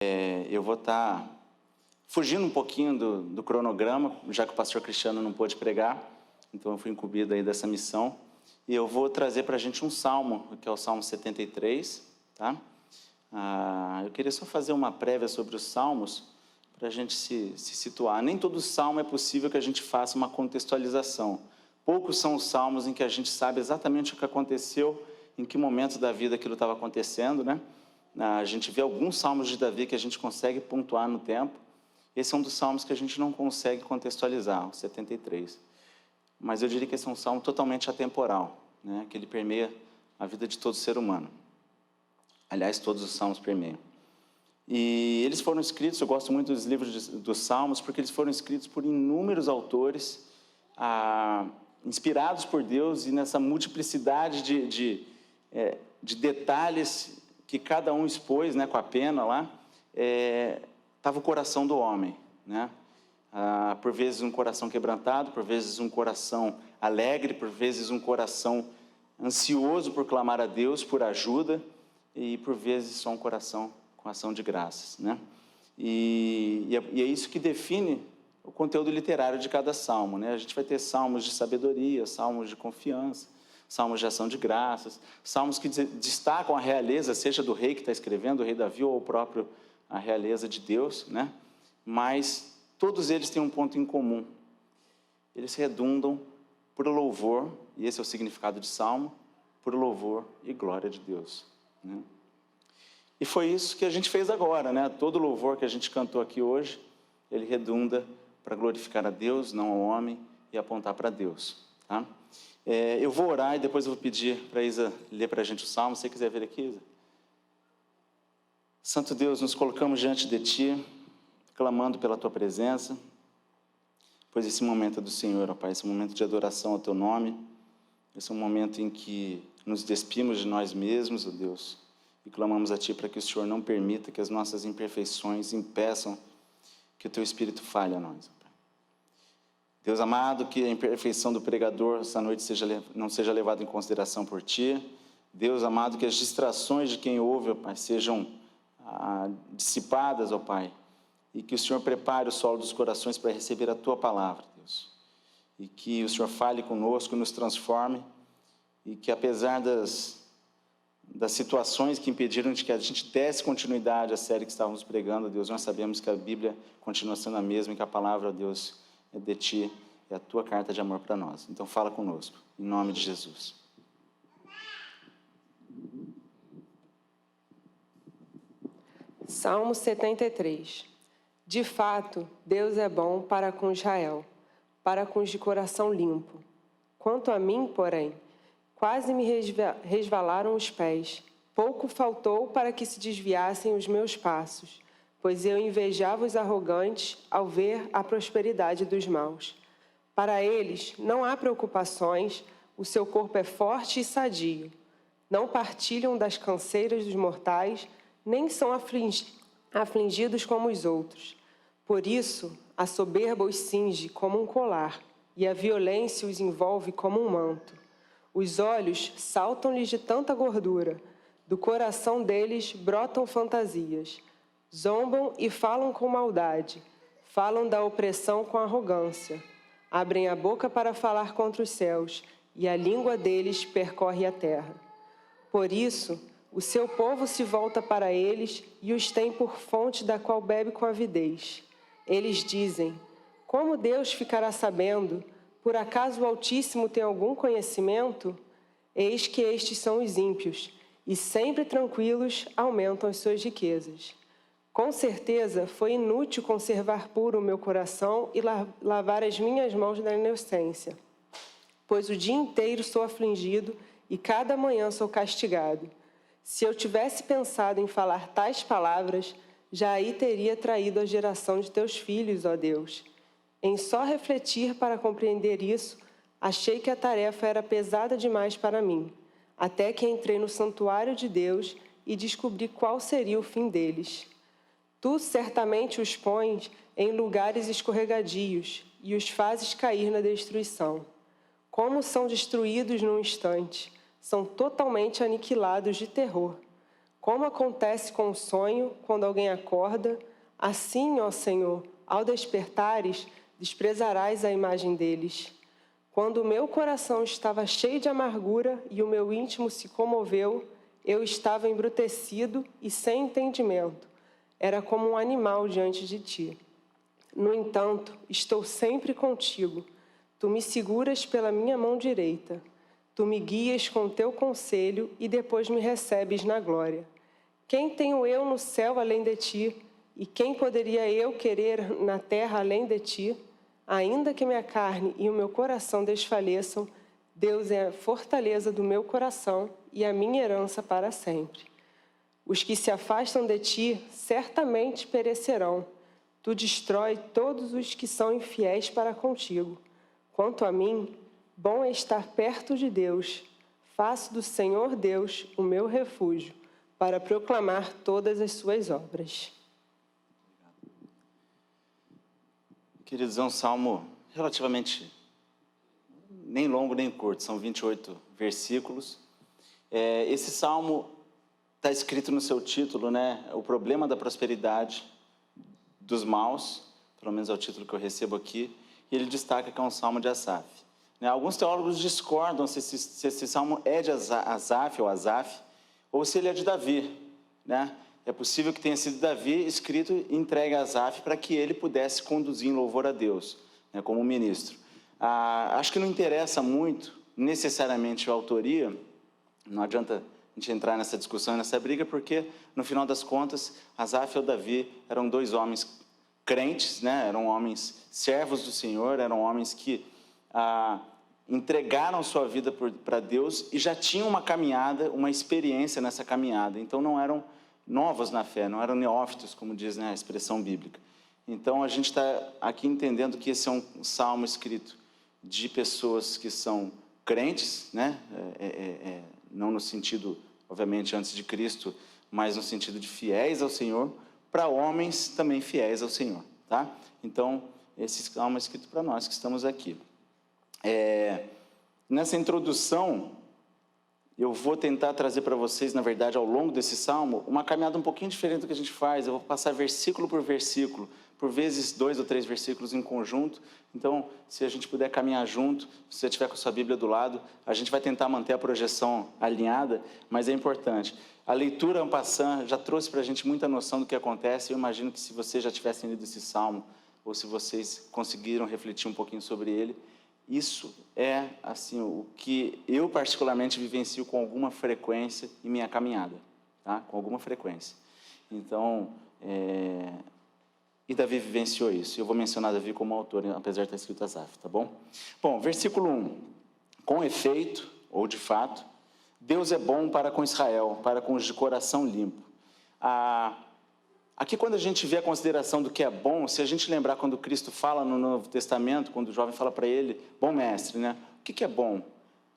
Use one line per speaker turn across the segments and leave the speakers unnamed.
Eu vou estar fugindo um pouquinho do cronograma, já que o pastor Cristiano não pôde pregar, então eu fui incumbido aí dessa missão. E eu vou trazer para a gente um salmo, que é o Salmo 73, tá? Eu queria só fazer uma prévia sobre os salmos, para a gente se situar. Nem todo salmo é possível que a gente faça uma contextualização. Poucos são os salmos em que a gente sabe exatamente o que aconteceu, em que momento da vida aquilo estava acontecendo, né? A gente vê alguns salmos de Davi que a gente consegue pontuar no tempo. Esse é um dos salmos que a gente não consegue contextualizar, o 73. Mas eu diria que esse é um salmo totalmente atemporal, né? Que ele permeia a vida de todo ser humano. Aliás, todos os salmos permeiam. E eles foram escritos, eu gosto muito dos livros dos salmos, porque eles foram escritos por inúmeros autores, inspirados por Deus, e nessa multiplicidade de detalhes que cada um expôs, né, com a pena lá, estava o coração do homem, né? Por vezes um coração quebrantado, por vezes um coração alegre, por vezes um coração ansioso por clamar a Deus por ajuda, e por vezes só um coração com ação de graças, né? E é isso que define o conteúdo literário de cada salmo, né? A gente vai ter salmos de sabedoria, salmos de confiança, salmos de ação de graças, salmos que destacam a realeza, seja do rei que está escrevendo, o rei Davi, ou a realeza de Deus, né? Mas todos eles têm um ponto em comum. Eles redundam por louvor, e esse é o significado de salmo, por louvor e glória de Deus, né? E foi isso que a gente fez agora, né? Todo louvor que a gente cantou aqui hoje, ele redunda para glorificar a Deus, não ao homem, e apontar para Deus, tá? Eu vou orar e depois eu vou pedir para a Isa ler para a gente o salmo. Se você quiser vir aqui, Isa. Santo Deus, nos colocamos diante de Ti, clamando pela Tua presença, pois esse momento é do Senhor, ó Pai, esse momento de adoração ao Teu nome, esse é um momento em que nos despimos de nós mesmos, ó Deus, e clamamos a Ti para que o Senhor não permita que as nossas imperfeições impeçam que o Teu Espírito fale a nós, ó Pai. Deus amado, que a imperfeição do pregador essa noite não seja levada em consideração por Ti. Deus amado, que as distrações de quem ouve, ó Pai, sejam dissipadas, ó Pai, e que o Senhor prepare o solo dos corações para receber a Tua palavra, Deus. E que o Senhor fale conosco, nos transforme, e que apesar das situações que impediram de que a gente desse continuidade à série que estávamos pregando, Deus, nós sabemos que a Bíblia continua sendo a mesma e que a palavra, Deus, é de Ti, é a Tua carta de amor para nós. Então fala conosco, em nome de Jesus.
Salmo 73. De fato, Deus é bom para com Israel, para com os de coração limpo. Quanto a mim, porém, quase me resvalaram os pés. Pouco faltou para que se desviassem os meus passos, pois eu invejava os arrogantes ao ver a prosperidade dos maus. Para eles não há preocupações, o seu corpo é forte e sadio. Não partilham das canseiras dos mortais, nem são afligidos como os outros. Por isso, a soberba os cinge como um colar, e a violência os envolve como um manto. Os olhos saltam-lhes de tanta gordura, do coração deles brotam fantasias. Zombam e falam com maldade, falam da opressão com arrogância. Abrem a boca para falar contra os céus, e a língua deles percorre a terra. Por isso, o seu povo se volta para eles e os tem por fonte da qual bebe com avidez. Eles dizem: como Deus ficará sabendo? Por acaso o Altíssimo tem algum conhecimento? Eis que estes são os ímpios, e sempre tranquilos aumentam as suas riquezas. Com certeza foi inútil conservar puro o meu coração e lavar as minhas mãos na inocência, pois o dia inteiro sou afligido e cada manhã sou castigado. Se eu tivesse pensado em falar tais palavras, já aí teria traído a geração de teus filhos, ó Deus. Em só refletir para compreender isso, achei que a tarefa era pesada demais para mim, até que entrei no santuário de Deus e descobri qual seria o fim deles. Tu certamente os pões em lugares escorregadios e os fazes cair na destruição. Como são destruídos num instante, são totalmente aniquilados de terror. Como acontece com o sonho, quando alguém acorda, assim, ó Senhor, ao despertares, desprezarás a imagem deles. Quando o meu coração estava cheio de amargura e o meu íntimo se comoveu, eu estava embrutecido e sem entendimento. Era como um animal diante de ti. No entanto, estou sempre contigo. Tu me seguras pela minha mão direita. Tu me guias com teu conselho e depois me recebes na glória. Quem tenho eu no céu além de ti? E quem poderia eu querer na terra além de ti? Ainda que minha carne e o meu coração desfaleçam, Deus é a fortaleza do meu coração e a minha herança para sempre. Os que se afastam de ti certamente perecerão. Tu destrói todos os que são infiéis para contigo. Quanto a mim, bom é estar perto de Deus. Faço do Senhor Deus o meu refúgio, para proclamar todas as suas obras.
Queridos, é um salmo relativamente nem longo nem curto, são 28 versículos. Esse salmo está escrito no seu título, né? O problema da prosperidade dos maus, pelo menos é o título que eu recebo aqui, e ele destaca que é um salmo de Asaf. Alguns teólogos discordam se esse salmo é de Asaf, ou se ele é de Davi, né? É possível que tenha sido Davi escrito e entregue a Asaf para que ele pudesse conduzir em louvor a Deus, né, como ministro. Acho que não interessa muito, necessariamente, a autoria, não adianta a gente entrar nessa discussão, nessa briga, porque, no final das contas, Asaf e Davi eram dois homens crentes, né, eram homens servos do Senhor, eram homens que entregaram sua vida para Deus e já tinham uma caminhada, uma experiência nessa caminhada, então não eram novos na fé, não eram neófitos, como diz, né, a expressão bíblica. Então, a gente está aqui entendendo que esse é um salmo escrito de pessoas que são crentes, né, não no sentido, obviamente, antes de Cristo, mas no sentido de fiéis ao Senhor, para homens também fiéis ao Senhor, tá? Então, esse salmo é escrito para nós que estamos aqui. Nessa introdução, eu vou tentar trazer para vocês, na verdade, ao longo desse salmo, uma caminhada um pouquinho diferente do que a gente faz. Eu vou passar versículo, por vezes 2 ou 3 versículos em conjunto. Então, se a gente puder caminhar junto, se você estiver com a sua Bíblia do lado, a gente vai tentar manter a projeção alinhada, mas é importante. A leitura en passant já trouxe para a gente muita noção do que acontece. Eu imagino que se vocês já tivessem lido esse salmo, ou se vocês conseguiram refletir um pouquinho sobre ele, isso é assim, o que eu particularmente vivencio com alguma frequência em minha caminhada, tá? Com alguma frequência. Então, e Davi vivenciou isso. Eu vou mencionar Davi como autor, apesar de estar escrito Asaf, tá bom? Bom, versículo 1. Com efeito, ou de fato, Deus é bom para com Israel, para com os de coração limpo. Aqui, quando a gente vê a consideração do que é bom, se a gente lembrar quando Cristo fala no Novo Testamento, quando o jovem fala para ele, bom mestre, né? O que é bom?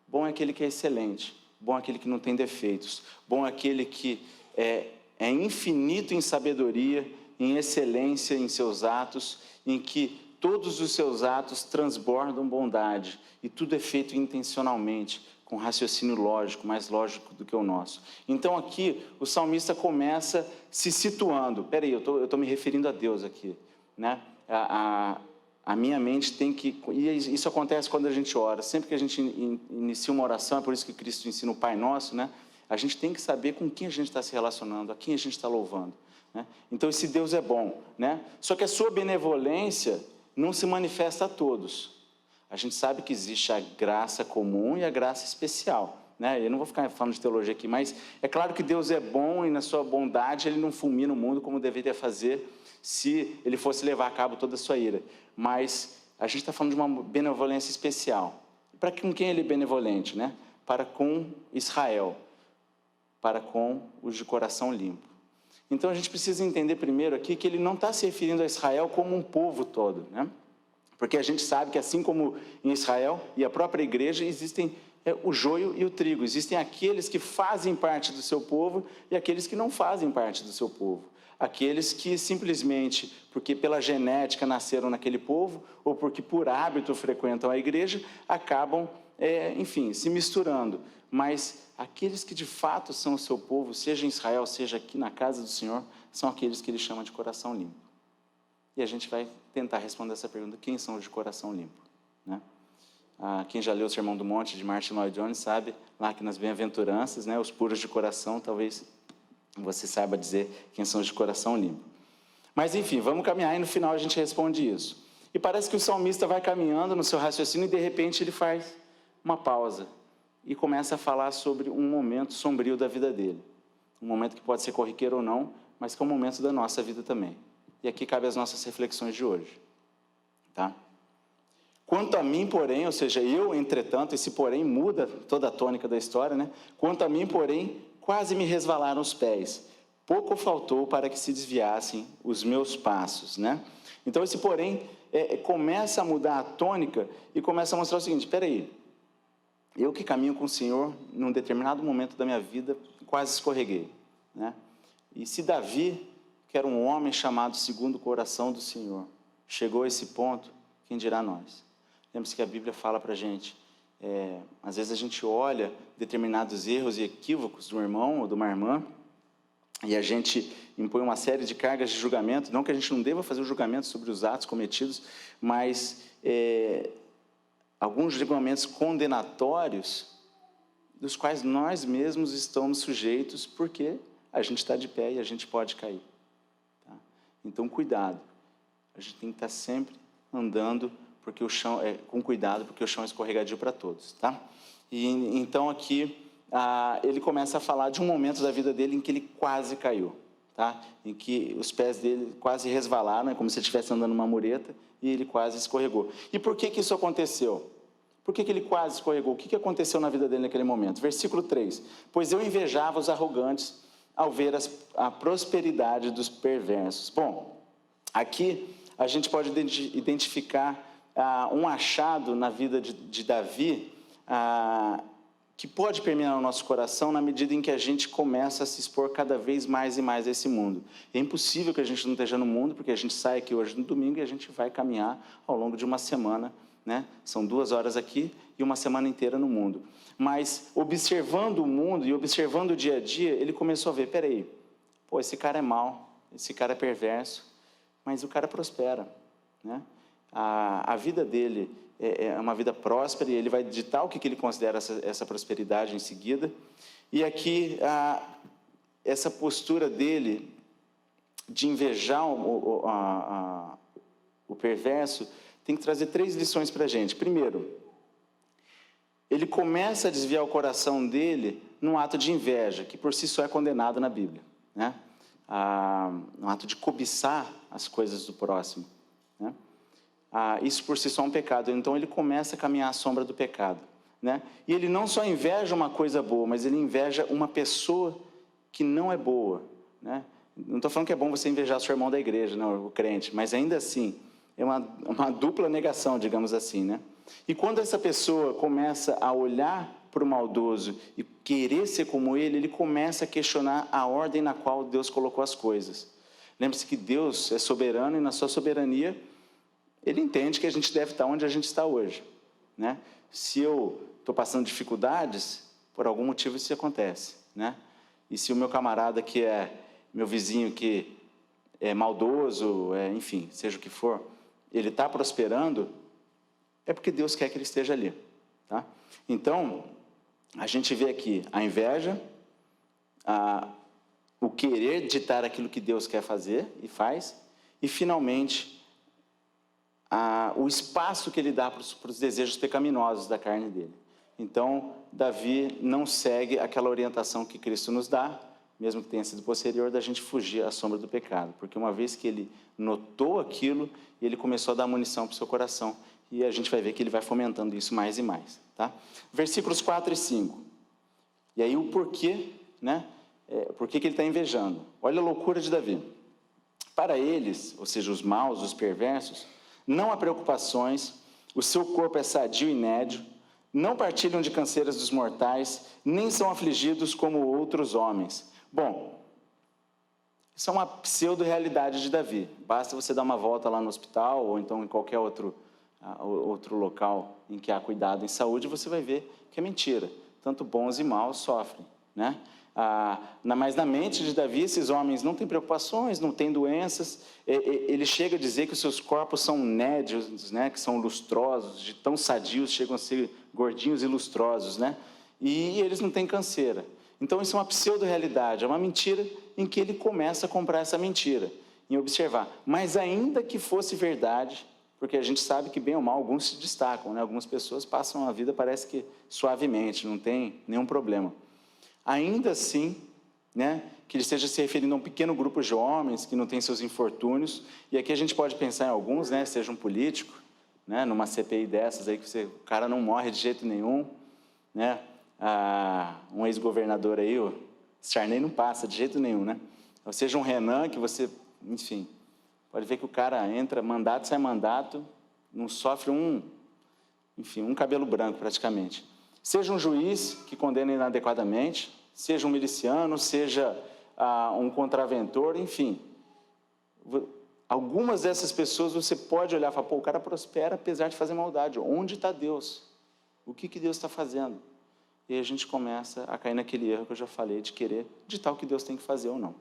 Bom é aquele que é excelente, bom é aquele que não tem defeitos, bom é aquele que é infinito em sabedoria, em excelência em seus atos, em que todos os seus atos transbordam bondade, e tudo é feito intencionalmente, com raciocínio lógico, mais lógico do que o nosso. Então aqui o salmista começa se situando. Peraí, eu estou me referindo a Deus aqui, né? A minha mente tem que... E isso acontece quando a gente ora. Sempre que a gente inicia uma oração, é por isso que Cristo ensina o Pai Nosso, né? A gente tem que saber com quem a gente está se relacionando, a quem a gente está louvando, né? Então esse Deus é bom, né? Só que a sua benevolência não se manifesta a todos. A gente sabe que existe a graça comum e a graça especial, né? Eu não vou ficar falando de teologia aqui, mas é claro que Deus é bom e na sua bondade Ele não fulmina o mundo como deveria fazer se Ele fosse levar a cabo toda a sua ira. Mas a gente está falando de uma benevolência especial. Para com quem Ele é benevolente, né? Para com Israel, para com os de coração limpo. Então a gente precisa entender primeiro aqui que Ele não está se referindo a Israel como um povo todo, né? Porque a gente sabe que assim como em Israel e a própria igreja, existem o joio e o trigo. Existem aqueles que fazem parte do seu povo e aqueles que não fazem parte do seu povo. Aqueles que simplesmente, porque pela genética nasceram naquele povo, ou porque por hábito frequentam a igreja, acabam enfim, se misturando. Mas aqueles que de fato são o seu povo, seja em Israel, seja aqui na casa do Senhor, são aqueles que ele chama de coração limpo. E a gente vai tentar responder essa pergunta: quem são os de coração limpo? Né? Quem já leu o Sermão do Monte, de Martin Lloyd-Jones, sabe lá que nas bem-aventuranças, né, os puros de coração, talvez você saiba dizer quem são os de coração limpo. Mas enfim, vamos caminhar e no final a gente responde isso. E parece que o salmista vai caminhando no seu raciocínio e de repente ele faz uma pausa e começa a falar sobre um momento sombrio da vida dele. Um momento que pode ser corriqueiro ou não, mas que é um momento da nossa vida também. E aqui cabe as nossas reflexões de hoje. Tá? Quanto a mim, porém, ou seja, eu, entretanto, esse porém muda toda a tônica da história, né? Quanto a mim, porém, quase me resvalaram os pés. Pouco faltou para que se desviassem os meus passos, né? Então, esse porém começa a mudar a tônica e começa a mostrar o seguinte: espera aí, eu que caminho com o Senhor, num determinado momento da minha vida, quase escorreguei, né? E se Davi, que era um homem chamado segundo o coração do Senhor, chegou a esse ponto, quem dirá nós? Lembre-se que a Bíblia fala para a gente, às vezes a gente olha determinados erros e equívocos de um irmão ou de uma irmã, e a gente impõe uma série de cargas de julgamento, não que a gente não deva fazer o julgamento sobre os atos cometidos, mas alguns julgamentos condenatórios, dos quais nós mesmos estamos sujeitos, porque a gente está de pé e a gente pode cair. Tá? Então, cuidado. A gente tem que estar sempre andando porque o chão com cuidado, porque o chão é escorregadio para todos. Tá? E então, aqui, ele começa a falar de um momento da vida dele em que ele quase caiu. Tá? Em que os pés dele quase resvalaram, como se ele estivesse andando numa mureta, e ele quase escorregou. E por que isso aconteceu? Por que ele quase escorregou? O que aconteceu na vida dele naquele momento? Versículo 3. Pois eu invejava os arrogantes ao ver a prosperidade dos perversos. Bom, aqui a gente pode identificar um achado na vida de Davi, que pode permear o nosso coração na medida em que a gente começa a se expor cada vez mais e mais a esse mundo. É impossível que a gente não esteja no mundo, porque a gente sai aqui hoje no domingo e a gente vai caminhar ao longo de uma semana, né? São 2 horas aqui e uma semana inteira no mundo. Mas observando o mundo e observando o dia a dia, ele começou a ver, peraí, esse cara é mau, esse cara é perverso, mas o cara prospera, né? A vida dele é uma vida próspera e ele vai ditar o que ele considera essa prosperidade em seguida. E aqui, essa postura dele de invejar o perverso tem que trazer 3 lições para a gente. Primeiro, ele começa a desviar o coração dele num ato de inveja, que por si só é condenado na Bíblia, né? Um ato de cobiçar as coisas do próximo, né? Isso por si só é um pecado. Então ele começa a caminhar à sombra do pecado, né? E ele não só inveja uma coisa boa, mas ele inveja uma pessoa que não é boa, né? Não estou falando que é bom você invejar seu irmão da igreja, não, o crente, mas ainda assim é uma dupla negação, digamos assim, né? E quando essa pessoa começa a olhar para o maldoso e querer ser como ele começa a questionar a ordem na qual Deus colocou as coisas. Lembre-se que Deus é soberano e na sua soberania ele entende que a gente deve estar onde a gente está hoje, né? Se eu estou passando dificuldades, por algum motivo isso acontece, né? E se o meu camarada que é meu vizinho que é maldoso, enfim, seja o que for, ele está prosperando, é porque Deus quer que ele esteja ali, tá? Então, a gente vê aqui a inveja, o querer ditar aquilo que Deus quer fazer e faz, e finalmente o espaço que ele dá para os desejos pecaminosos da carne dele. Então, Davi não segue aquela orientação que Cristo nos dá, mesmo que tenha sido posterior, da gente fugir à sombra do pecado, porque uma vez que ele notou aquilo, ele começou a dar munição para o seu coração, e a gente vai ver que ele vai fomentando isso mais e mais, tá? Versículos 4 e 5. E aí o porquê, né? Por que ele está invejando? Olha a loucura de Davi. Para eles, ou seja, os maus, os perversos, não há preocupações, o seu corpo é sadio e nédio, não partilham de canseiras dos mortais, nem são afligidos como outros homens. Bom, isso é uma pseudo-realidade de Davi. Basta você dar uma volta lá no hospital, ou então em qualquer outro outro local em que há cuidado em saúde, você vai ver que é mentira. Tanto bons e maus sofrem, né? Mas na mente de Davi, esses homens não têm preocupações, não têm doenças. Ele chega a dizer que os seus corpos são nédios, né? Que são lustrosos, de tão sadios, chegam a ser gordinhos e lustrosos, né? E eles não têm canseira. Então isso é uma pseudo-realidade, é uma mentira em que ele começa a comprar essa mentira, em observar. Mas ainda que fosse verdade, porque a gente sabe que bem ou mal alguns se destacam, né? Algumas pessoas passam a vida, parece que suavemente, não tem nenhum problema. Ainda assim, né, que ele esteja se referindo a um pequeno grupo de homens que não tem seus infortúnios, e aqui a gente pode pensar em alguns, né, seja um político, né, numa CPI dessas aí que o cara não morre de jeito nenhum, né, um ex-governador aí, o Sarney não passa de jeito nenhum, né, ou seja um Renan que você, enfim, pode ver que o cara entra, mandato, sai mandato, não sofre um cabelo branco praticamente. Seja um juiz que condena inadequadamente, seja um miliciano, seja um contraventor, enfim. Algumas dessas pessoas você pode olhar e falar, pô, o cara prospera apesar de fazer maldade. Onde está Deus? O que Deus está fazendo? E aí a gente começa a cair naquele erro que eu já falei, de querer ditar o que Deus tem que fazer ou não,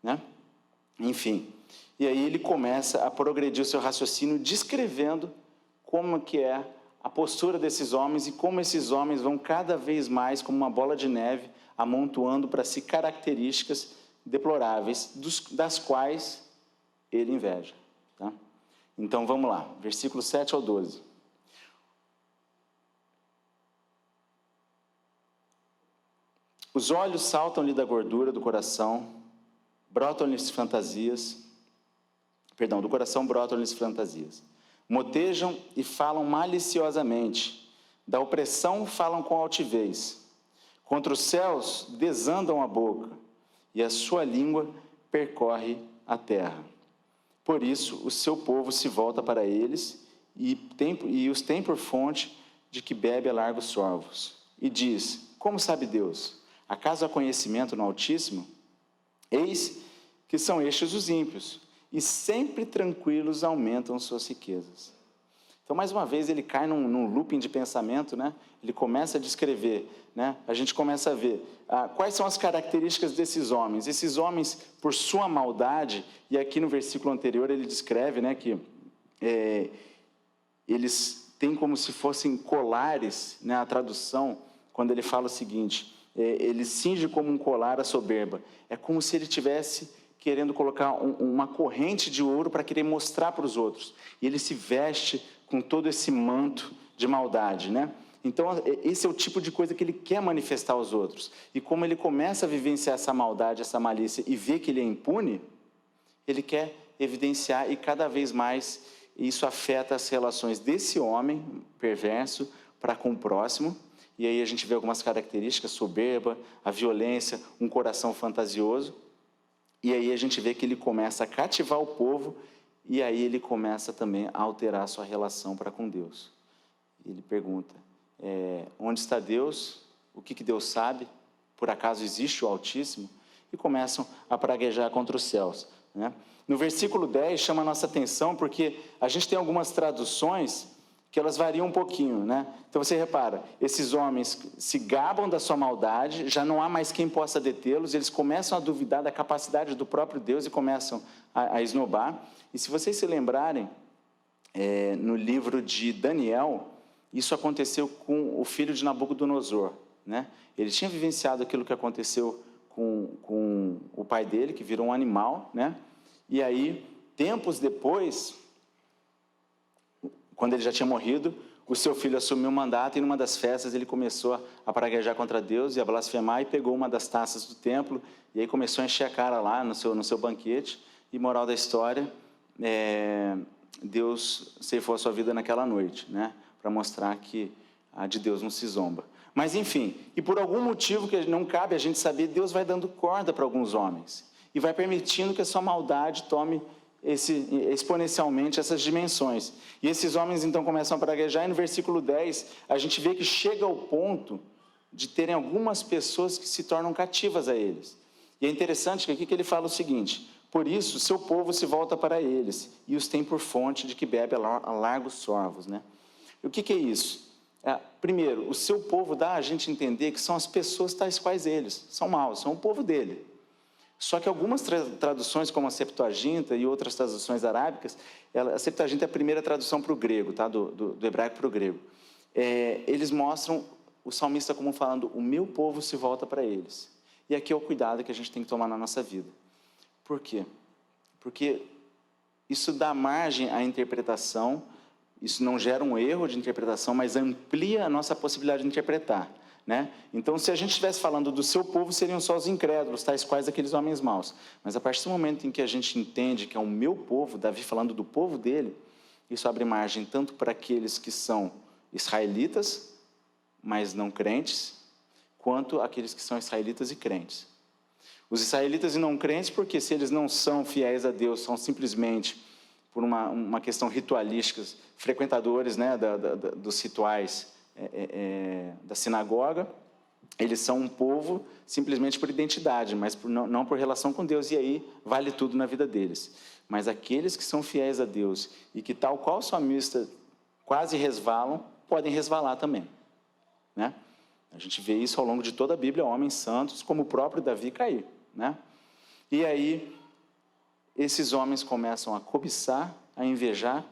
né? Enfim, e aí ele começa a progredir o seu raciocínio descrevendo como que é a postura desses homens e como esses homens vão cada vez mais, como uma bola de neve, amontoando para si características deploráveis, das quais ele inveja. Tá? Então, vamos lá, versículo 7 ao 12. Os olhos saltam-lhe da gordura do coração, brotam-lhes fantasias, do coração brotam-lhes fantasias. Motejam e falam maliciosamente, da opressão falam com altivez. Contra os céus desandam a boca, e a sua língua percorre a terra. Por isso, o seu povo se volta para eles, e os tem por fonte de que bebe a largos sorvos. E diz, como sabe Deus? Acaso há conhecimento no Altíssimo? Eis que são estes os ímpios, e sempre tranquilos aumentam suas riquezas. Então, mais uma vez, ele cai num looping de pensamento, né? Ele começa a descrever, né? A gente começa a ver quais são as características desses homens. Esses homens, por sua maldade, e aqui no versículo anterior ele descreve, né, que eles têm como se fossem colares, né? A tradução, quando ele fala o seguinte, ele cinge como um colar a soberba. É como se ele tivesse querendo colocar uma corrente de ouro para querer mostrar para os outros. E ele se veste com todo esse manto de maldade, né? Então, esse é o tipo de coisa que ele quer manifestar aos outros. E como ele começa a vivenciar essa maldade, essa malícia, e vê que ele é impune, ele quer evidenciar, e cada vez mais isso afeta as relações desse homem perverso para com o próximo. E aí a gente vê algumas características, soberba, a violência, um coração fantasioso. E aí a gente vê que ele começa a cativar o povo, e aí ele começa também a alterar a sua relação para com Deus. Ele pergunta, onde está Deus? O que Deus sabe? Por acaso existe o Altíssimo? E começam a praguejar contra os céus, né? No versículo 10 chama a nossa atenção, porque a gente tem algumas traduções que elas variam um pouquinho, né? Então você repara, esses homens se gabam da sua maldade, já não há mais quem possa detê-los, eles começam a duvidar da capacidade do próprio Deus e começam a esnobar. E se vocês se lembrarem, no livro de Daniel, isso aconteceu com o filho de Nabucodonosor, né? Ele tinha vivenciado aquilo que aconteceu com o pai dele, que virou um animal, né? E aí, tempos depois, quando ele já tinha morrido, o seu filho assumiu o mandato, e numa das festas ele começou a praguejar contra Deus e a blasfemar, e pegou uma das taças do templo, e aí começou a encher a cara lá no seu banquete. E moral da história, Deus ceifou a sua vida naquela noite, né? Para mostrar que a de Deus não se zomba. Mas enfim, e por algum motivo que não cabe a gente saber, Deus vai dando corda para alguns homens, e vai permitindo que a sua maldade tome exponencialmente essas dimensões. E esses homens então começam a praguejar, e no versículo 10 a gente vê que chega ao ponto de terem algumas pessoas que se tornam cativas a eles. E é interessante que aqui que ele fala o seguinte, Por isso, seu povo se volta para eles e os tem por fonte de que bebe a largos sorvos, né? E o que é isso? Primeiro, o seu povo dá a gente entender que são as pessoas tais quais eles, são maus, são o povo dele. Só que algumas traduções, como a Septuaginta e outras traduções arábicas, a Septuaginta é a primeira tradução para o grego, tá? do hebraico para o grego. Eles mostram o salmista como falando, o meu povo se volta para eles. E aqui é o cuidado que a gente tem que tomar na nossa vida. Por quê? Porque isso dá margem à interpretação, isso não gera um erro de interpretação, mas amplia a nossa possibilidade de interpretar, né? Então, se a gente estivesse falando do seu povo, seriam só os incrédulos, tais quais aqueles homens maus. Mas a partir do momento em que a gente entende que é o meu povo, Davi falando do povo dele, isso abre margem tanto para aqueles que são israelitas, mas não crentes, quanto aqueles que são israelitas e crentes. Os israelitas e não crentes, porque se eles não são fiéis a Deus, são simplesmente, por uma questão ritualística, frequentadores, né, dos rituais da sinagoga, eles são um povo simplesmente por identidade, mas não por relação com Deus, e aí vale tudo na vida deles. Mas aqueles que são fiéis a Deus e que, tal qual o salmista, quase resvalam, podem resvalar também, né? A gente vê isso ao longo de toda a Bíblia, homens santos, como o próprio Davi cair, né? E aí, esses homens começam a cobiçar, a invejar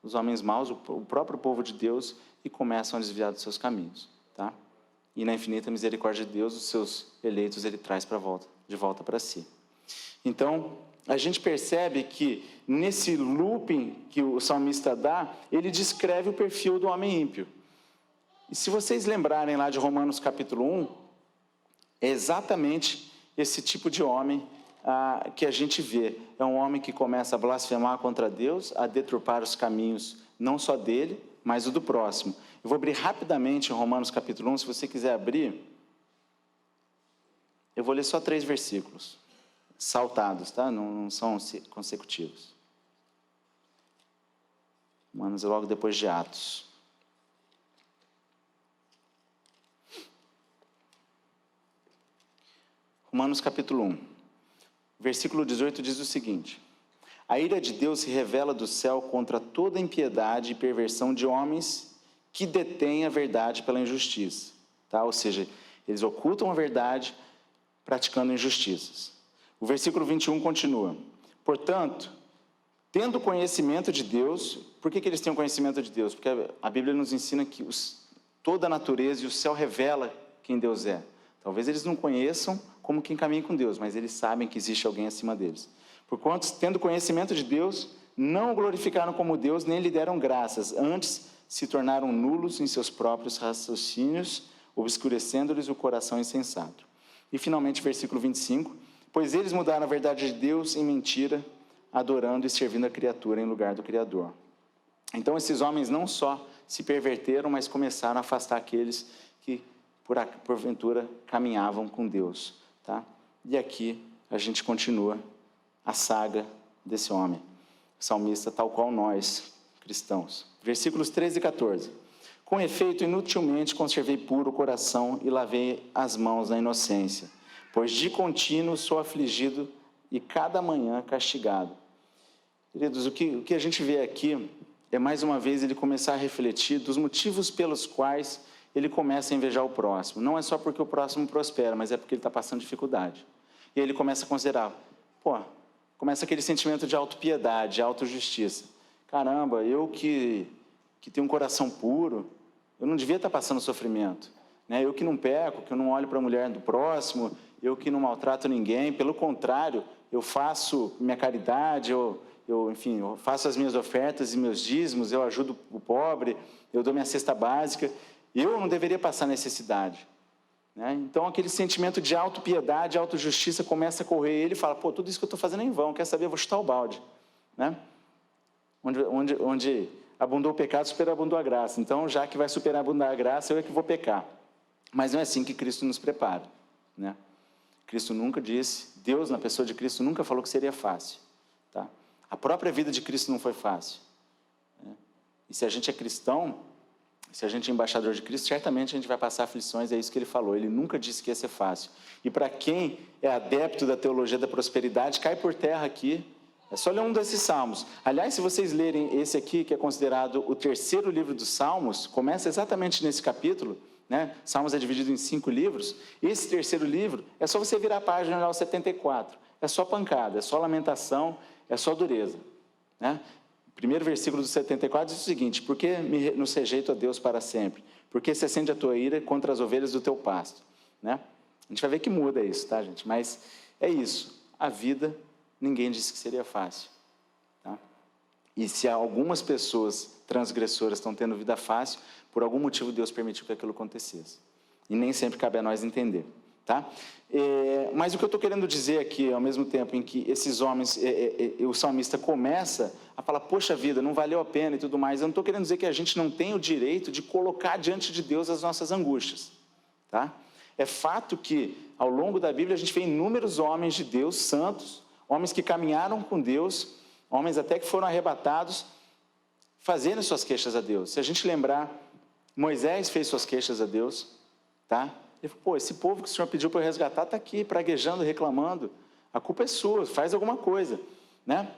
os homens maus, o próprio povo de Deus, e começam a desviar dos seus caminhos, tá? E na infinita misericórdia de Deus, os seus eleitos ele traz de volta para si. Então, a gente percebe que nesse looping que o salmista dá, ele descreve o perfil do homem ímpio. E se vocês lembrarem lá de Romanos capítulo 1, é exatamente esse tipo de homem que a gente vê. É um homem que começa a blasfemar contra Deus, a deturpar os caminhos, não só dele, mas o do próximo. Eu vou abrir rapidamente em Romanos capítulo 1, se você quiser abrir. Eu vou ler só 3 versículos, saltados, tá? Não são consecutivos. Romanos é logo depois de Atos. Romanos capítulo 1, versículo 18 diz o seguinte: a ira de Deus se revela do céu contra toda impiedade e perversão de homens que detêm a verdade pela injustiça. Tá? Ou seja, eles ocultam a verdade praticando injustiças. O versículo 21 continua: portanto, tendo conhecimento de Deus, por que eles têm o conhecimento de Deus? Porque a Bíblia nos ensina que toda a natureza e o céu revela quem Deus é. Talvez eles não conheçam como quem caminha com Deus, mas eles sabem que existe alguém acima deles. Porquanto, tendo conhecimento de Deus, não o glorificaram como Deus, nem lhe deram graças, antes se tornaram nulos em seus próprios raciocínios, obscurecendo-lhes o coração insensato. E finalmente, versículo 25, pois eles mudaram a verdade de Deus em mentira, adorando e servindo a criatura em lugar do Criador. Então, esses homens não só se perverteram, mas começaram a afastar aqueles que, porventura, caminhavam com Deus. Tá? E aqui a gente continua a saga desse homem, salmista tal qual nós, cristãos. Versículos 13 e 14. Com efeito, inutilmente conservei puro o coração e lavei as mãos na inocência, pois de contínuo sou afligido e cada manhã castigado. Queridos, o que a gente vê aqui é mais uma vez ele começar a refletir dos motivos pelos quais ele começa a invejar o próximo. Não é só porque o próximo prospera, mas é porque ele está passando dificuldade. E aí ele começa a considerar, começa aquele sentimento de autopiedade, de autojustiça. Caramba, eu que tenho um coração puro, eu não devia estar passando sofrimento. Né? Eu que não peco, que eu não olho para a mulher do próximo, eu que não maltrato ninguém, pelo contrário, eu faço minha caridade, eu faço as minhas ofertas e meus dízimos, eu ajudo o pobre, eu dou minha cesta básica. Eu não deveria passar necessidade. Né? Então, aquele sentimento de autopiedade, autojustiça começa a correr ele e fala, tudo isso que eu estou fazendo é em vão, quer saber, eu vou chutar o balde. Né? Onde abundou o pecado, superabundou a graça. Então, já que vai superabundar a graça, eu é que vou pecar. Mas não é assim que Cristo nos prepara. Né? Cristo nunca disse, Deus, na pessoa de Cristo, nunca falou que seria fácil. Tá? A própria vida de Cristo não foi fácil. Né? E se a gente é cristão, Se a gente é embaixador de Cristo, certamente a gente vai passar aflições, é isso que ele falou. Ele nunca disse que ia ser fácil. E para quem é adepto da teologia da prosperidade, cai por terra aqui. É só ler um desses salmos. Aliás, se vocês lerem esse aqui, que é considerado o terceiro livro dos Salmos, começa exatamente nesse capítulo, né? Salmos é dividido em 5 livros. Esse terceiro livro, é só você virar a página e olhar o 74. É só pancada, é só lamentação, é só dureza, né? O primeiro versículo do 74 diz o seguinte: por que nos rejeito a Deus para sempre? Porque se acende a tua ira contra as ovelhas do teu pasto, né? A gente vai ver que muda isso, tá, gente? Mas é isso. A vida, ninguém disse que seria fácil, tá? E se algumas pessoas transgressoras estão tendo vida fácil, por algum motivo Deus permitiu que aquilo acontecesse. E nem sempre cabe a nós entender, tá? Mas o que eu estou querendo dizer aqui, ao mesmo tempo em que esses homens, o salmista começa a falar, poxa vida, não valeu a pena e tudo mais, eu não estou querendo dizer que a gente não tem o direito de colocar diante de Deus as nossas angústias, tá? É fato que, ao longo da Bíblia, a gente vê inúmeros homens de Deus, santos, homens que caminharam com Deus, homens até que foram arrebatados, fazendo suas queixas a Deus. Se a gente lembrar, Moisés fez suas queixas a Deus, tá? Ele falou, pô, esse povo que o Senhor pediu para eu resgatar está aqui, praguejando, reclamando. A culpa é sua, faz alguma coisa, né?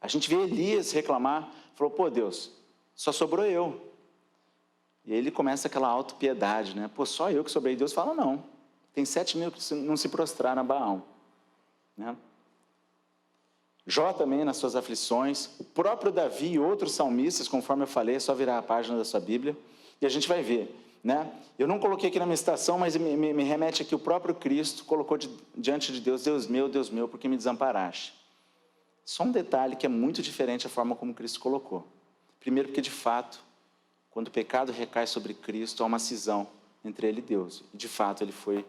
A gente vê Elias reclamar, falou, pô, Deus, só sobrou eu. E aí ele começa aquela autopiedade, né? Pô, só eu que sobrei. Deus fala, não, tem 7.000 que não se prostraram a Baal, né? Jó também, nas suas aflições, o próprio Davi e outros salmistas, conforme eu falei, é só virar a página da sua Bíblia, e a gente vai ver, né? Eu não coloquei aqui na minha citação, mas me remete aqui, o próprio Cristo colocou diante de Deus, Deus meu, por que me desamparaste? Só um detalhe que é muito diferente a forma como Cristo colocou. Primeiro porque, de fato, quando o pecado recai sobre Cristo, há uma cisão entre ele e Deus. E, de fato, ele foi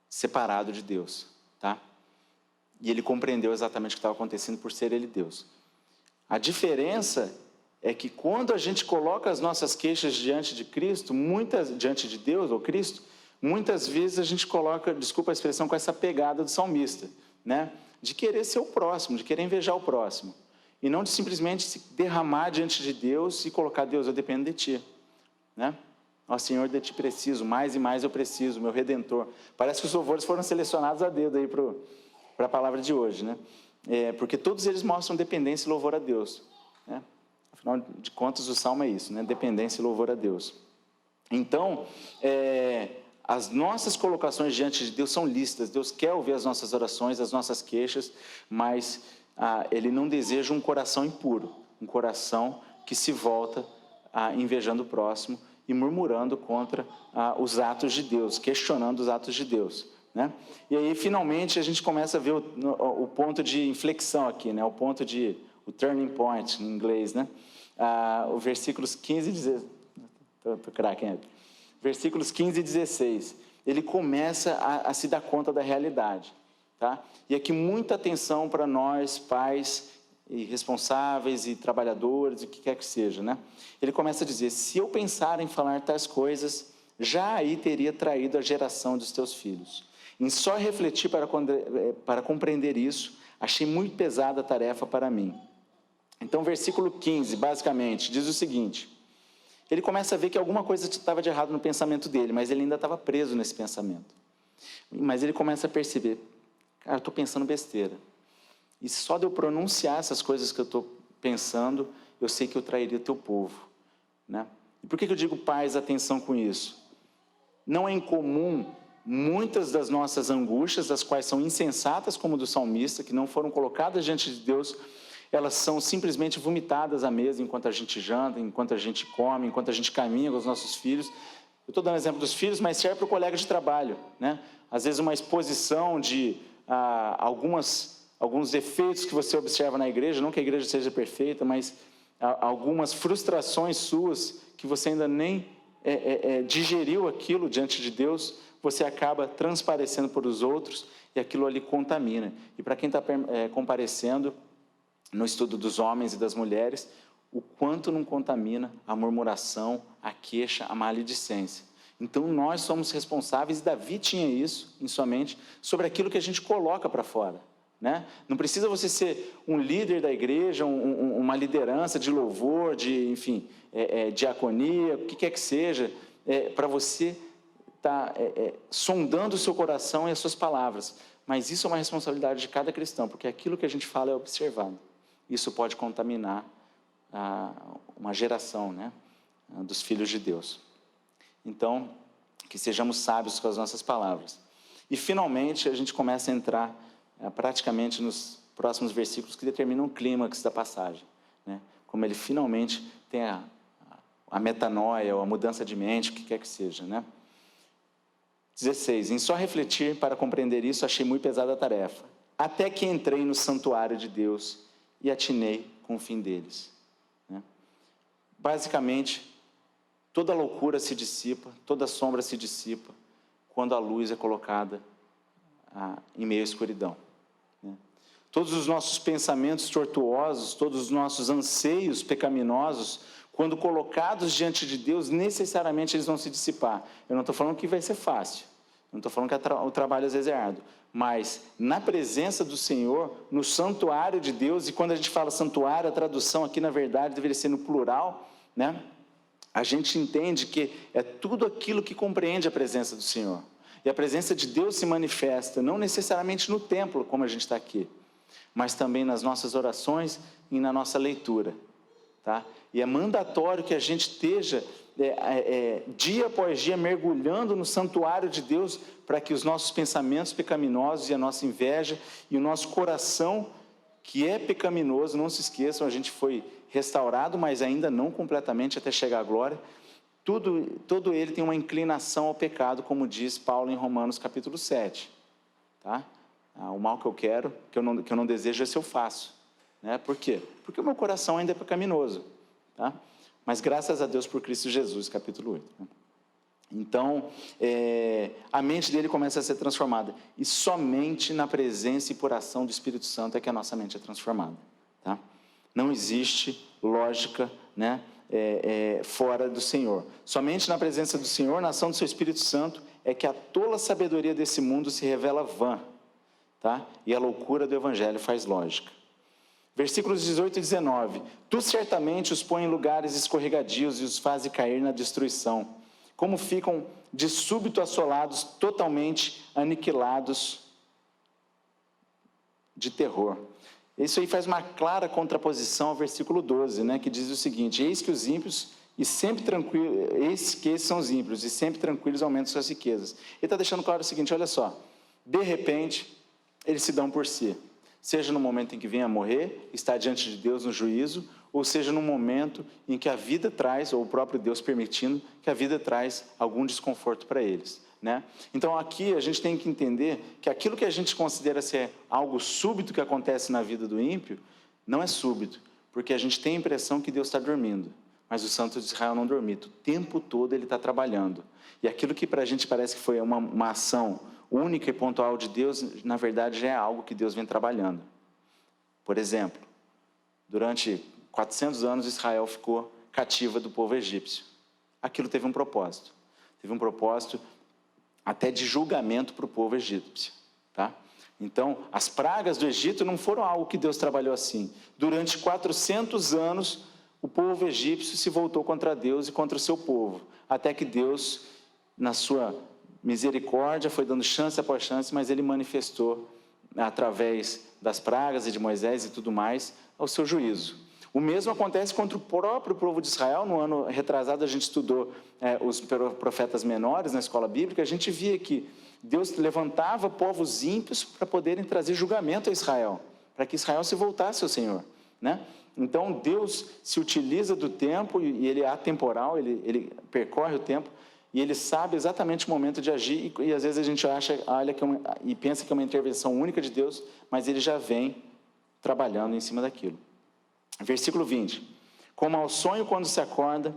separado de Deus, tá? E ele compreendeu exatamente o que estava acontecendo por ser ele Deus. A diferença é que quando a gente coloca as nossas queixas diante de Cristo, diante de Deus ou Cristo, muitas vezes a gente coloca, desculpa a expressão, com essa pegada do salmista, né? De querer ser o próximo, de querer invejar o próximo. E não de simplesmente se derramar diante de Deus e colocar, Deus, eu dependo de Ti, né? Ó Senhor, de Ti preciso, mais e mais eu preciso, meu Redentor. Parece que os louvores foram selecionados a dedo aí para a palavra de hoje, né? Porque todos eles mostram dependência e louvor a Deus, né? Afinal de contas, o Salmo é isso, né? Dependência e louvor a Deus. Então, as nossas colocações diante de Deus são lícitas. Deus quer ouvir as nossas orações, as nossas queixas, mas Ele não deseja um coração impuro, um coração que se volta invejando o próximo e murmurando contra os atos de Deus, questionando os atos de Deus, né? E aí, finalmente, a gente começa a ver o ponto de inflexão aqui, né? O turning point, em inglês, né? Os versículos 15 e 16. Estou craquendo. Versículos 15 e 16. Ele começa a se dar conta da realidade, tá? E aqui muita atenção para nós, pais e responsáveis e trabalhadores, o que quer que seja, né? Ele começa a dizer, se eu pensar em falar tais coisas, já aí teria traído a geração dos teus filhos. Em só refletir para compreender isso, achei muito pesada a tarefa para mim. Então, versículo 15, basicamente, diz o seguinte, ele começa a ver que alguma coisa estava de errado no pensamento dele, mas ele ainda estava preso nesse pensamento. Mas ele começa a perceber, cara, eu estou pensando besteira. E só de eu pronunciar essas coisas que eu estou pensando, eu sei que eu trairia o teu povo, né? E por que eu digo, pais, atenção com isso? Não é incomum muitas das nossas angústias, as quais são insensatas, como do salmista, que não foram colocadas diante de Deus, elas são simplesmente vomitadas à mesa enquanto a gente janta, enquanto a gente come, enquanto a gente caminha com os nossos filhos. Eu estou dando exemplo dos filhos, mas serve para o colega de trabalho, né? Às vezes uma exposição de alguns defeitos que você observa na igreja, não que a igreja seja perfeita, mas algumas frustrações suas que você ainda nem digeriu aquilo diante de Deus, você acaba transparecendo para os outros e aquilo ali contamina. E para quem está comparecendo no estudo dos homens e das mulheres, o quanto não contamina a murmuração, a queixa, a maledicência. Então, nós somos responsáveis, e Davi tinha isso em sua mente, sobre aquilo que a gente coloca para fora, né? Não precisa você ser um líder da igreja, uma liderança de louvor, enfim, diaconia, o que quer que seja, para você estar sondando o seu coração e as suas palavras. Mas isso é uma responsabilidade de cada cristão, porque aquilo que a gente fala é observado. Isso pode contaminar uma geração, né, dos filhos de Deus. Então, que sejamos sábios com as nossas palavras. E, finalmente, a gente começa a entrar praticamente nos próximos versículos que determinam o clímax da passagem, né? Como ele finalmente tem a metanoia, ou a mudança de mente, o que quer que seja, né? 16. Em só refletir para compreender isso, achei muito pesada a tarefa, até que entrei no santuário de Deus e atinei com o fim deles, né? Basicamente, toda loucura se dissipa, toda sombra se dissipa, quando a luz é colocada em meio à escuridão, né? Todos os nossos pensamentos tortuosos, todos os nossos anseios pecaminosos, quando colocados diante de Deus, necessariamente eles vão se dissipar. Eu não estou falando que vai ser fácil, não estou falando que o trabalho às vezes é árduo, mas na presença do Senhor, no santuário de Deus, e quando a gente fala santuário, a tradução aqui na verdade deveria ser no plural, né? A gente entende que é tudo aquilo que compreende a presença do Senhor. E a presença de Deus se manifesta, não necessariamente no templo, como a gente está aqui, mas também nas nossas orações e na nossa leitura, tá? E é mandatório que a gente esteja dia após dia mergulhando no santuário de Deus, para que os nossos pensamentos pecaminosos e a nossa inveja e o nosso coração, que é pecaminoso, não se esqueçam, a gente foi restaurado, mas ainda não completamente até chegar à glória, todo ele tem uma inclinação ao pecado, como diz Paulo em Romanos capítulo 7, tá? O mal que eu quero, que eu não desejo, esse eu faço, né? Por quê? Porque o meu coração ainda é pecaminoso, tá? Mas graças a Deus por Cristo Jesus, capítulo 8, né? Então, a mente dele começa a ser transformada, e somente na presença e por ação do Espírito Santo é que a nossa mente é transformada, tá? Não existe lógica, né, fora do Senhor. Somente na presença do Senhor, na ação do seu Espírito Santo, é que a tola sabedoria desse mundo se revela vã, tá? E a loucura do Evangelho faz lógica. Versículos 18 e 19. Tu certamente os põe em lugares escorregadios e os fazes cair na destruição, como ficam de súbito assolados, totalmente aniquilados de terror. Isso aí faz uma clara contraposição ao versículo 12, né, que diz o seguinte: eis que os ímpios e sempre tranquilos, eis que esses são os ímpios e sempre tranquilos aumentam suas riquezas. Ele está deixando claro o seguinte: olha só, de repente eles se dão por si, seja no momento em que vem a morrer, está diante de Deus no juízo, ou seja no momento em que a vida traz, ou o próprio Deus permitindo, que a vida traz algum desconforto para eles, né? Então aqui a gente tem que entender que aquilo que a gente considera ser algo súbito que acontece na vida do ímpio, não é súbito, porque a gente tem a impressão que Deus está dormindo, mas o santo de Israel não dormiu, o tempo todo ele está trabalhando, e aquilo que para a gente parece que foi uma ação única e pontual de Deus, na verdade já é algo que Deus vem trabalhando. Por exemplo, durante 400 anos Israel ficou cativa do povo egípcio. Aquilo teve um propósito até de julgamento para o povo egípcio, tá? Então, as pragas do Egito não foram algo que Deus trabalhou assim. Durante 400 anos, o povo egípcio se voltou contra Deus e contra o seu povo, até que Deus, na sua misericórdia, foi dando chance após chance, mas ele manifestou, através das pragas e de Moisés e tudo mais, o seu juízo. O mesmo acontece contra o próprio povo de Israel. No ano retrasado a gente estudou os profetas menores na escola bíblica. A gente via que Deus levantava povos ímpios para poderem trazer julgamento a Israel, para que Israel se voltasse ao Senhor, né? Então Deus se utiliza do tempo, e ele é atemporal, ele percorre o tempo, e ele sabe exatamente o momento de agir, e às vezes a gente olha e pensa que é uma intervenção única de Deus, mas ele já vem trabalhando em cima daquilo. Versículo 20. Como ao sonho quando se acorda,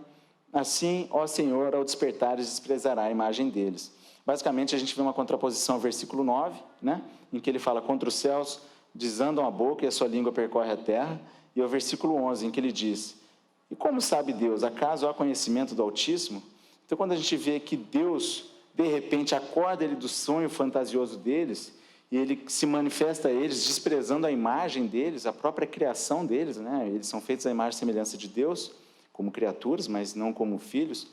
assim, ó Senhor, ao despertares desprezará a imagem deles. Basicamente, a gente vê uma contraposição ao versículo 9, né, em que ele fala: contra os céus desandam a boca e a sua língua percorre a terra, e ao versículo 11, em que ele diz: e como sabe Deus? Acaso há conhecimento do Altíssimo? Então, quando a gente vê que Deus, de repente, acorda ele do sonho fantasioso deles, e ele se manifesta a eles desprezando a imagem deles, a própria criação deles, né? Eles são feitos à imagem e semelhança de Deus, como criaturas, mas não como filhos,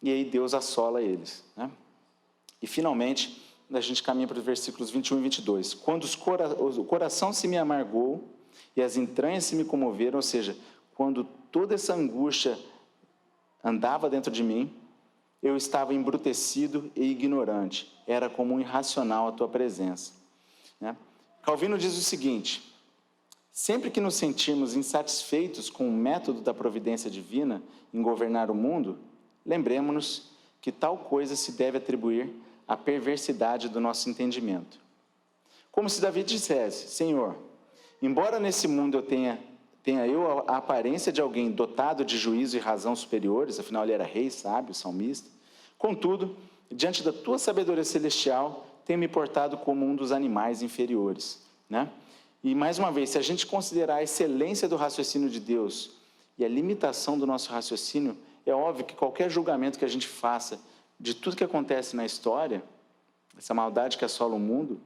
e aí Deus assola eles, né? E finalmente, a gente caminha para os versículos 21 e 22. Quando o coração se me amargou e as entranhas se me comoveram, ou seja, quando toda essa angústia andava dentro de mim, eu estava embrutecido e ignorante, era como um irracional à tua presença, né? Calvino diz o seguinte: sempre que nos sentirmos insatisfeitos com o método da providência divina em governar o mundo, lembremos-nos que tal coisa se deve atribuir à perversidade do nosso entendimento. Como se Davi dissesse: Senhor, embora nesse mundo eu tenha a aparência de alguém dotado de juízo e razão superiores, afinal ele era rei, sábio, salmista, contudo, diante da tua sabedoria celestial, tenho me portado como um dos animais inferiores, né? E mais uma vez, se a gente considerar a excelência do raciocínio de Deus e a limitação do nosso raciocínio, é óbvio que qualquer julgamento que a gente faça de tudo que acontece na história, essa maldade que assola o mundo,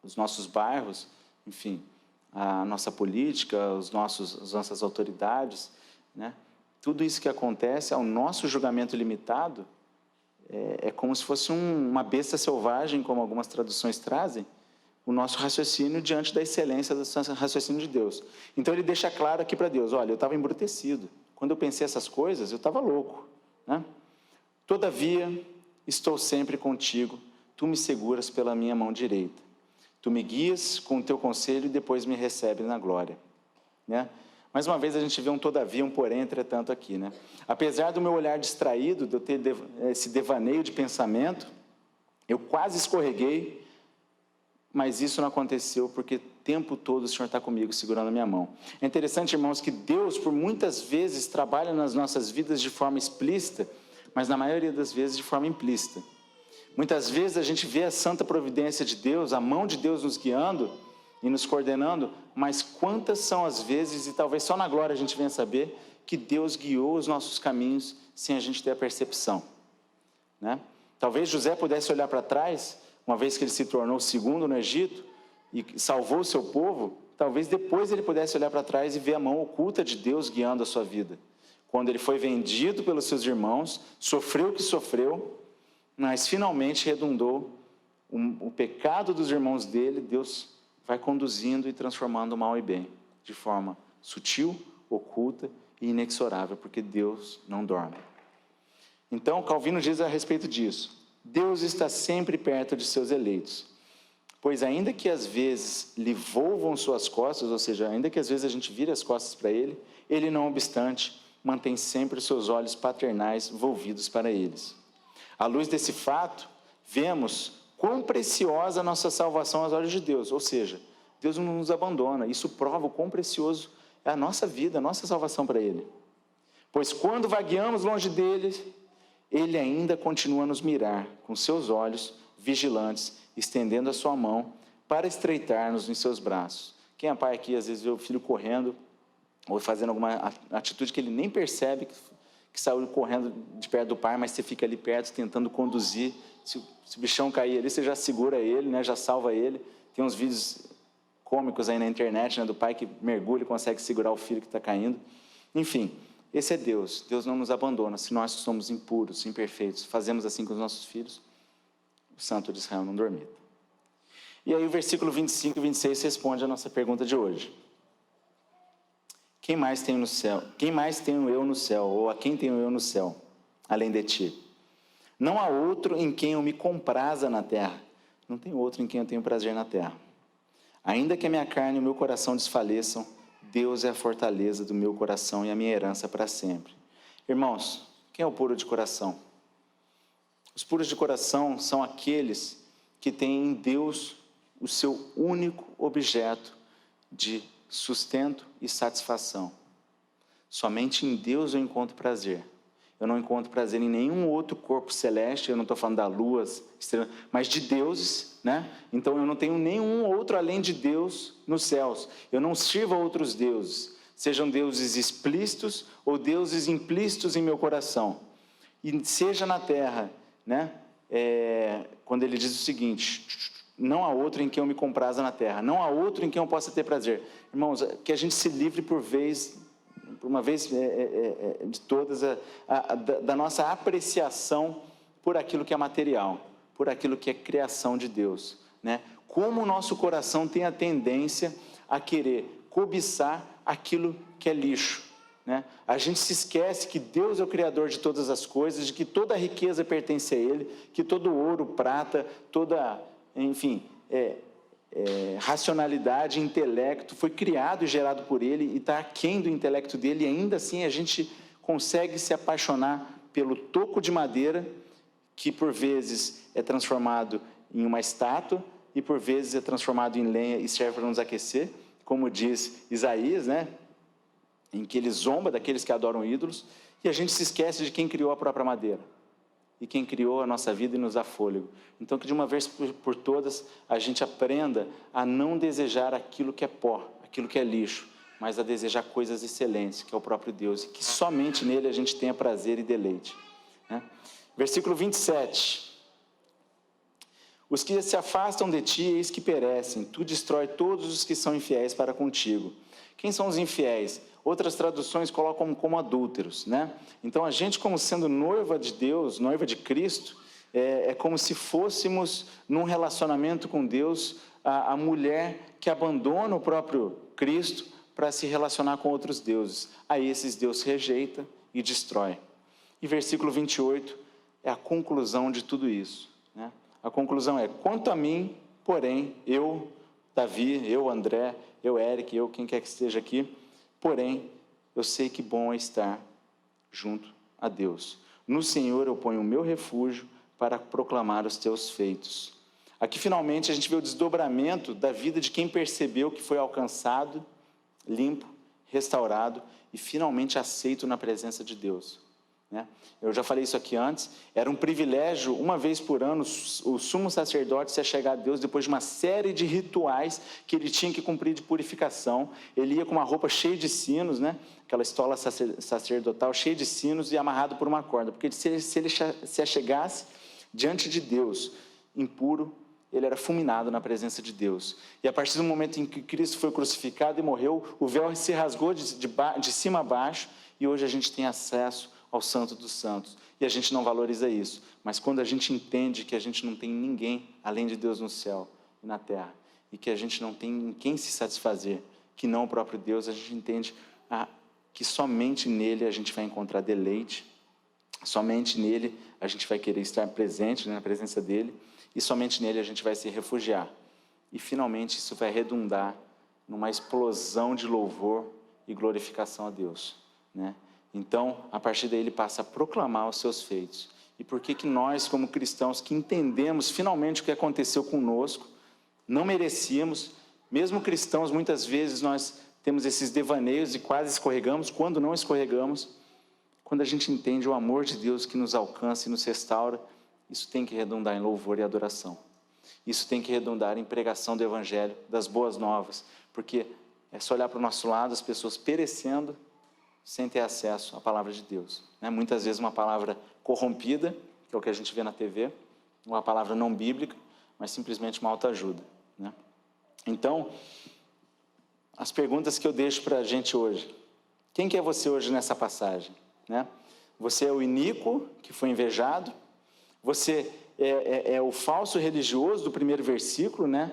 os nossos bairros, enfim, a nossa política, as nossas autoridades, né? Tudo isso que acontece, ao nosso julgamento limitado, é como se fosse uma besta selvagem, como algumas traduções trazem, o nosso raciocínio diante da excelência do raciocínio de Deus. Então ele deixa claro aqui para Deus: olha, eu estava embrutecido. Quando eu pensei essas coisas, eu estava louco, né? Todavia, estou sempre contigo, tu me seguras pela minha mão direita. Tu me guias com o teu conselho e depois me recebes na glória, né? Mais uma vez a gente vê um todavia, um porém, entretanto aqui, né? Apesar do meu olhar distraído, de eu ter esse devaneio de pensamento, eu quase escorreguei, mas isso não aconteceu porque o tempo todo o Senhor está comigo, segurando a minha mão. É interessante, irmãos, que Deus, por muitas vezes, trabalha nas nossas vidas de forma explícita, mas na maioria das vezes de forma implícita. Muitas vezes a gente vê a santa providência de Deus, a mão de Deus nos guiando e nos coordenando, mas quantas são as vezes, e talvez só na glória a gente venha saber, que Deus guiou os nossos caminhos sem a gente ter a percepção, né? Talvez José pudesse olhar para trás, uma vez que ele se tornou o segundo no Egito e salvou o seu povo, talvez depois ele pudesse olhar para trás e ver a mão oculta de Deus guiando a sua vida. Quando ele foi vendido pelos seus irmãos, sofreu o que sofreu, mas finalmente redundou o pecado dos irmãos dele, Deus vai conduzindo e transformando o mal em bem, de forma sutil, oculta e inexorável, porque Deus não dorme. Então, Calvino diz a respeito disso: Deus está sempre perto de seus eleitos, pois ainda que às vezes lhe volvam suas costas, ou seja, ainda que às vezes a gente vire as costas para ele, ele não obstante mantém sempre os seus olhos paternais volvidos para eles. À luz desse fato, vemos quão preciosa a nossa salvação aos olhos de Deus, ou seja, Deus não nos abandona. Isso prova o quão precioso é a nossa vida, a nossa salvação para Ele. Pois quando vagueamos longe dele, Ele ainda continua a nos mirar com seus olhos vigilantes, estendendo a sua mão para estreitar-nos em seus braços. Quem é pai aqui, às vezes, vê o filho correndo ou fazendo alguma atitude que ele nem percebe que saiu correndo de perto do pai, mas você fica ali perto tentando conduzir. Se o bichão cair ali, você já segura ele, né? Já salva ele. Tem uns vídeos cômicos aí na internet, né? Do pai que mergulha e consegue segurar o filho que está caindo. Enfim, esse é Deus. Deus não nos abandona. Se nós somos impuros, imperfeitos, fazemos assim com os nossos filhos, o santo de Israel não dormita. E aí o versículo 25 e 26 responde a nossa pergunta de hoje. Quem mais tenho no céu? Quem mais tenho eu no céu? Ou a quem tenho eu no céu, além de ti? Não há outro em quem eu me compraza na terra. Não tem outro em quem eu tenho prazer na terra. Ainda que a minha carne e o meu coração desfaleçam, Deus é a fortaleza do meu coração e a minha herança para sempre. Irmãos, quem é o puro de coração? Os puros de coração são aqueles que têm em Deus o seu único objeto de sustento e satisfação. Somente em Deus eu encontro prazer. Eu não encontro prazer em nenhum outro corpo celeste. Eu não estou falando da lua, estrela, mas de deuses, né? Então eu não tenho nenhum outro além de Deus nos céus. Eu não sirvo a outros deuses, sejam deuses explícitos ou deuses implícitos em meu coração. E seja na terra, né? Quando ele diz o seguinte: Não há outro em quem eu me compraza na terra. Não há outro em quem eu possa ter prazer. Irmãos, que a gente se livre por uma vez de todas, da nossa apreciação por aquilo que é material, por aquilo que é criação de Deus, né? Como o nosso coração tem a tendência a querer cobiçar aquilo que é lixo, né? A gente se esquece que Deus é o Criador de todas as coisas, de que toda a riqueza pertence a Ele, que todo ouro, prata, toda, enfim, racionalidade, intelecto foi criado e gerado por Ele e está aquém do intelecto dele, e ainda assim a gente consegue se apaixonar pelo toco de madeira, que por vezes é transformado em uma estátua e por vezes é transformado em lenha e serve para nos aquecer, como diz Isaías, né? Em que ele zomba daqueles que adoram ídolos, e a gente se esquece de quem criou a própria madeira, e quem criou a nossa vida e nos dá fôlego. Então, que de uma vez por todas, a gente aprenda a não desejar aquilo que é pó, aquilo que é lixo, mas a desejar coisas excelentes, que é o próprio Deus, e que somente nele a gente tenha prazer e deleite, né? Versículo 27. Os que se afastam de ti, eis que perecem, tu destrói todos os que são infiéis para contigo. Quem são os infiéis? Outras traduções colocam como adúlteros, né? Então, a gente, como sendo noiva de Deus, noiva de Cristo, é como se fôssemos, num relacionamento com Deus, a mulher que abandona o próprio Cristo para se relacionar com outros deuses. A esses Deus rejeita e destrói. E versículo 28 é a conclusão de tudo isso, né? A conclusão é: quanto a mim, porém, eu, Davi, eu, André, eu, Eric, eu, quem quer que esteja aqui, porém, eu sei que bom é estar junto a Deus. No Senhor eu ponho o meu refúgio para proclamar os teus feitos. Aqui, finalmente, a gente vê o desdobramento da vida de quem percebeu que foi alcançado, limpo, restaurado e finalmente aceito na presença de Deus, né? Eu já falei isso aqui antes, era um privilégio, uma vez por ano, o sumo sacerdote se achegar a Deus depois de uma série de rituais que ele tinha que cumprir de purificação. Ele ia com uma roupa cheia de sinos, né? Aquela estola sacerdotal cheia de sinos e amarrado por uma corda, porque se ele se achegasse diante de Deus impuro, ele era fulminado na presença de Deus. E a partir do momento em que Cristo foi crucificado e morreu, o véu se rasgou de cima a baixo, e hoje a gente tem acesso ao Santo dos Santos, e a gente não valoriza isso, mas quando a gente entende que a gente não tem ninguém além de Deus no céu e na terra, e que a gente não tem em quem se satisfazer, que não o próprio Deus, a gente entende que somente nele a gente vai encontrar deleite, somente nele a gente vai querer estar presente, né, na presença dele, e somente nele a gente vai se refugiar, e finalmente isso vai redundar numa explosão de louvor e glorificação a Deus, né? Então, a partir daí ele passa a proclamar os seus feitos. E por que nós, como cristãos, que entendemos finalmente o que aconteceu conosco, não merecíamos, mesmo cristãos, muitas vezes nós temos esses devaneios e quase escorregamos, quando não escorregamos, quando a gente entende o amor de Deus que nos alcança e nos restaura, isso tem que redundar em louvor e adoração. Isso tem que redundar em pregação do Evangelho, das boas novas, porque é só olhar para o nosso lado, as pessoas perecendo, sem ter acesso à palavra de Deus, né? Muitas vezes uma palavra corrompida, que é o que a gente vê na TV, uma palavra não bíblica, mas simplesmente uma autoajuda, né? Então, as perguntas que eu deixo para a gente hoje: quem que é você hoje nessa passagem, né? Você é o iníquo que foi invejado? Você é o falso religioso do primeiro versículo, né?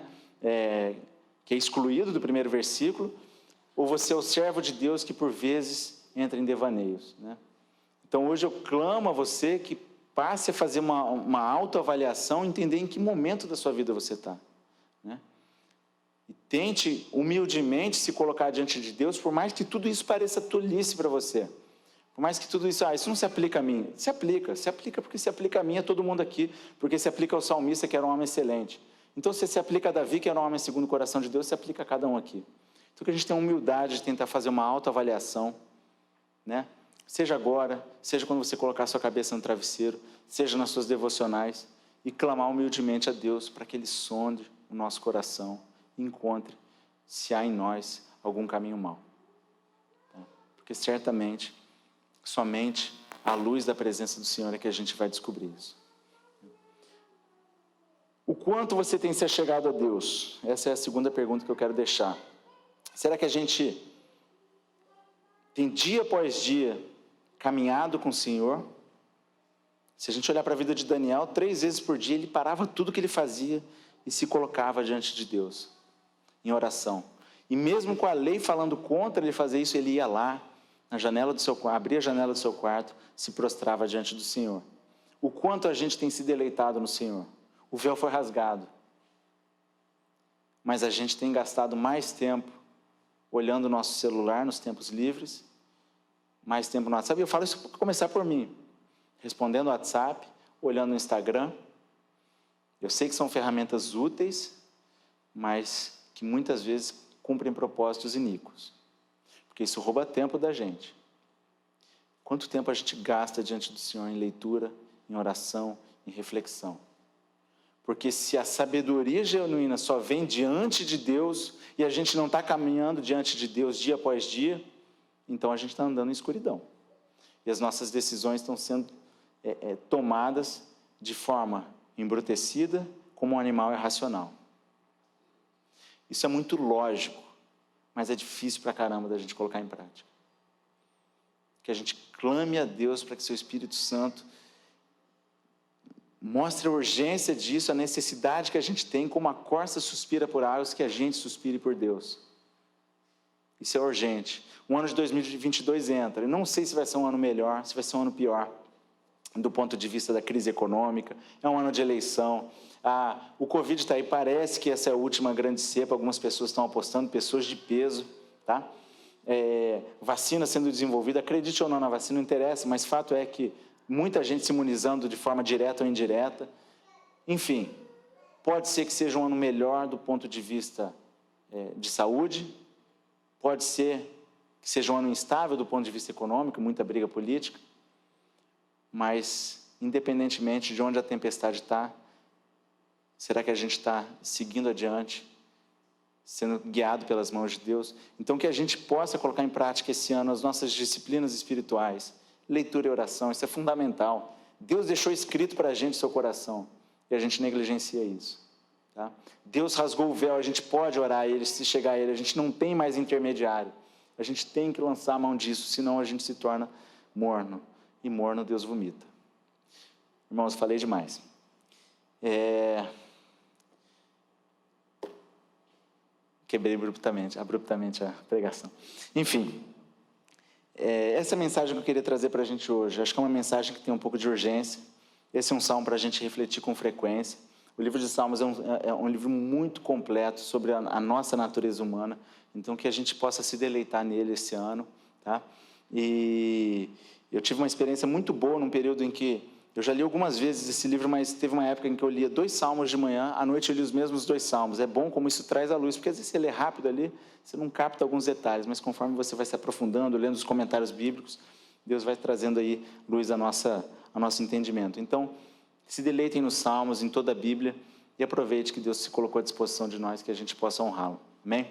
Que é excluído do primeiro versículo? Ou você é o servo de Deus que por vezes entra em devaneios, né? Então hoje eu clamo a você que passe a fazer uma autoavaliação, entender em que momento da sua vida você está, né? E tente humildemente se colocar diante de Deus, por mais que tudo isso pareça tolice para você, por mais que tudo isso, isso não se aplica a mim. Se aplica porque se aplica a mim, a todo mundo aqui, porque se aplica ao salmista, que era um homem excelente. Então se aplica a Davi, que era um homem segundo o coração de Deus, se aplica a cada um aqui. Então que a gente tenha humildade de tentar fazer uma autoavaliação, né? Seja agora, seja quando você colocar a sua cabeça no travesseiro, seja nas suas devocionais, e clamar humildemente a Deus para que Ele sonde o nosso coração e encontre se há em nós algum caminho mau, tá? Porque certamente, somente à luz da presença do Senhor é que a gente vai descobrir isso. O quanto você tem se achegado a Deus? Essa é a segunda pergunta que eu quero deixar. Será que a gente tem dia após dia caminhado com o Senhor? Se a gente olhar para a vida de Daniel, 3 vezes por dia ele parava tudo que ele fazia e se colocava diante de Deus, em oração. E mesmo com a lei falando contra ele fazer isso, ele ia lá, na janela do seu quarto, abria a janela do seu quarto, se prostrava diante do Senhor. O quanto a gente tem se deleitado no Senhor. O véu foi rasgado. Mas a gente tem gastado mais tempo olhando o nosso celular nos tempos livres, mais tempo no WhatsApp. Eu falo isso para começar por mim. Respondendo o WhatsApp, olhando o Instagram. Eu sei que são ferramentas úteis, mas que muitas vezes cumprem propósitos iníquos. Porque isso rouba tempo da gente. Quanto tempo a gente gasta diante do Senhor em leitura, em oração, em reflexão? Porque se a sabedoria genuína só vem diante de Deus e a gente não está caminhando diante de Deus dia após dia, então a gente está andando em escuridão. E as nossas decisões estão sendo tomadas de forma embrutecida, como um animal irracional. Isso é muito lógico, mas é difícil pra caramba da gente colocar em prática. Que a gente clame a Deus para que seu Espírito Santo mostre a urgência disso, a necessidade que a gente tem, como a corça suspira por águas, que a gente suspire por Deus. Isso é urgente. O ano de 2022 entra. Eu não sei se vai ser um ano melhor, se vai ser um ano pior, do ponto de vista da crise econômica. É um ano de eleição. O Covid está aí, parece que essa é a última grande cepa. Algumas pessoas estão apostando, pessoas de peso, tá? Vacina sendo desenvolvida, acredite ou não na vacina, não interessa, mas fato é que muita gente se imunizando de forma direta ou indireta. Enfim, pode ser que seja um ano melhor do ponto de vista de saúde, pode ser que seja um ano instável do ponto de vista econômico, muita briga política, mas, independentemente de onde a tempestade está, será que a gente está seguindo adiante, sendo guiado pelas mãos de Deus? Então, que a gente possa colocar em prática esse ano as nossas disciplinas espirituais, leitura e oração, isso é fundamental. Deus deixou escrito para a gente o seu coração, e a gente negligencia isso. Tá? Deus rasgou o véu, a gente pode orar a Ele, se chegar a Ele, a gente não tem mais intermediário. A gente tem que lançar a mão disso, senão a gente se torna morno. E morno Deus vomita. Irmãos, falei demais. Quebrei abruptamente a pregação. Enfim, essa é a mensagem que eu queria trazer para a gente hoje. Acho que é uma mensagem que tem um pouco de urgência. Esse é um salmo para a gente refletir com frequência. O livro de Salmos é um livro muito completo sobre a nossa natureza humana. Então, que a gente possa se deleitar nele esse ano. Tá? E eu tive uma experiência muito boa num período em que eu já li algumas vezes esse livro, mas teve uma época em que eu lia 2 salmos de manhã, à noite eu li os mesmos 2 salmos. É bom como isso traz a luz, porque às vezes você lê rápido ali, você não capta alguns detalhes, mas conforme você vai se aprofundando, lendo os comentários bíblicos, Deus vai trazendo aí luz ao nosso entendimento. Então, se deleitem nos salmos, em toda a Bíblia, e aproveite que Deus se colocou à disposição de nós, que a gente possa honrá-lo. Amém?